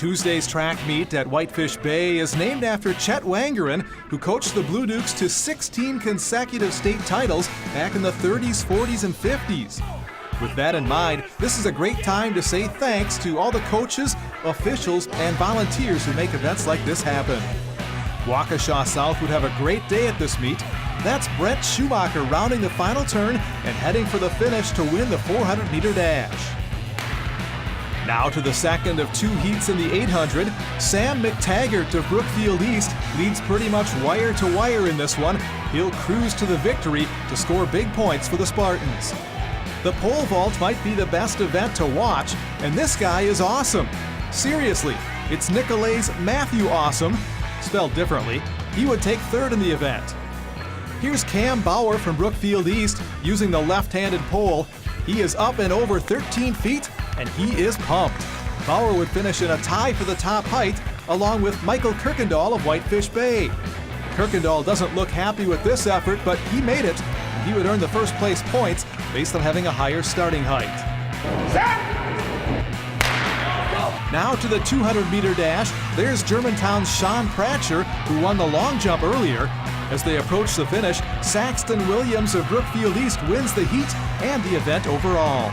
Tuesday's track meet at Whitefish Bay is named after Chet Wangerin, who coached the Blue Dukes to 16 consecutive state titles back in the 30s, 40s, and 50s. With that in mind, this is a great time to say thanks to all the coaches, officials, and volunteers who make events like this happen. Waukesha South would have a great day at this meet. That's Brent Schumacher rounding the final turn and heading for the finish to win the 400-meter dash. Now to the second of two heats in the 800, Sam McTaggart of Brookfield East leads pretty much wire to wire in this one. He'll cruise to the victory to score big points for the Spartans. The pole vault might be the best event to watch, and this guy is awesome. Seriously, it's Nicolet's Matthew Awesome, spelled differently. He would take third in the event. Here's Cam Bauer from Brookfield East using the left-handed pole. He is up and over 13 feet, and he is pumped. Bauer would finish in a tie for the top height, along with Michael Kirkendall of Whitefish Bay. Kirkendall doesn't look happy with this effort, but he made it. He would earn the first place points based on having a higher starting height. Now to the 200-meter dash, there's Germantown's Sean Pratcher, who won the long jump earlier. As they approach the finish, Saxton Williams of Brookfield East wins the heat and the event overall.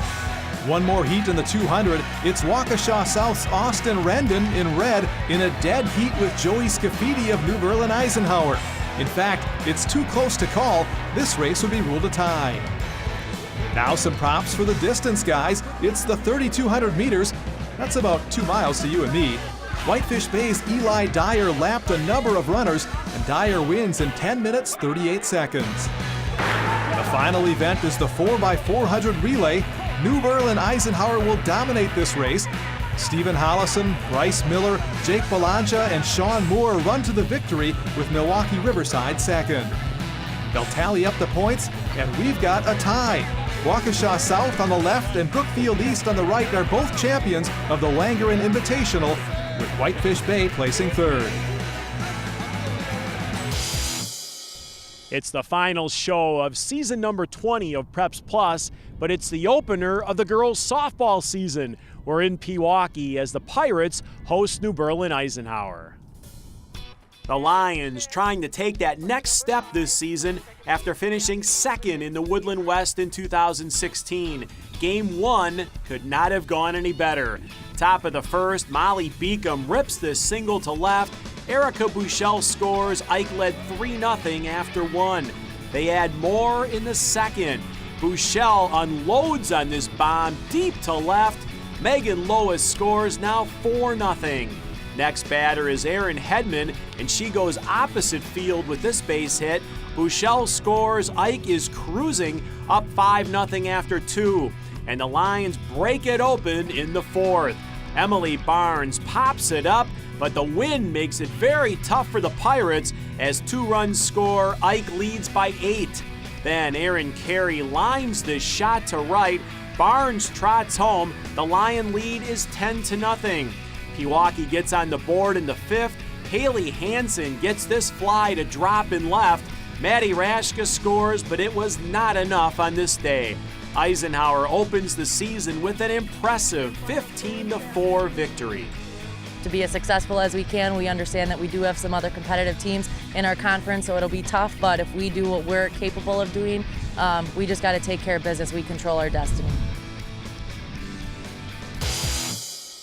One more heat in the 200, it's Waukesha South's Austin Rendon in red in a dead heat with Joey Scafidi of New Berlin Eisenhower. In fact, it's too close to call. This race would be ruled a tie. Now some props for the distance guys. It's the 3,200 meters. That's about 2 miles to you and me. Whitefish Bay's Eli Dyer lapped a number of runners, and Dyer wins in 10 minutes, 38 seconds. The final event is the 4x400 relay. New Berlin Eisenhower will dominate this race. Stephen Hollison, Bryce Miller, Jake Belanja, and Sean Moore run to the victory with Milwaukee Riverside second. They'll tally up the points, and we've got a tie. Waukesha South on the left and Brookfield East on the right are both champions of the Wangerin Invitational, with Whitefish Bay placing third. It's the final show of season number 20 of Preps Plus, but it's the opener of the girls' softball season. We're in Pewaukee as the Pirates host New Berlin Eisenhower. The Lions trying to take that next step this season after finishing second in the Woodland West in 2016. Game 1 could not have gone any better. Top of the first, Molly Beacom rips this single to left. Erica Bouchel scores. Ike led 3-0 after 1. They add more in the second. Bouchel unloads on this bomb deep to left. Megan Lois scores, now 4-0. Next batter is Erin Hedman, and she goes opposite field with this base hit. Bouchel scores. Ike is cruising up 5-0 after 2. And the Lions break it open in the fourth. Emily Barnes pops it up, but the wind makes it very tough for the Pirates as 2 runs score. Ike leads by 8. Then Aaron Carey lines this shot to right. Barnes trots home. The Lion lead is 10-0. Pewaukee gets on the board in the fifth. Haley Hansen gets this fly to drop in left. Maddie Rashka scores, but it was not enough on this day. Eisenhower opens the season with an impressive 15-4 victory. To be as successful as we can, we understand that we do have some other competitive teams in our conference, so it'll be tough, but if we do what we're capable of doing, we just got to take care of business. We control our destiny.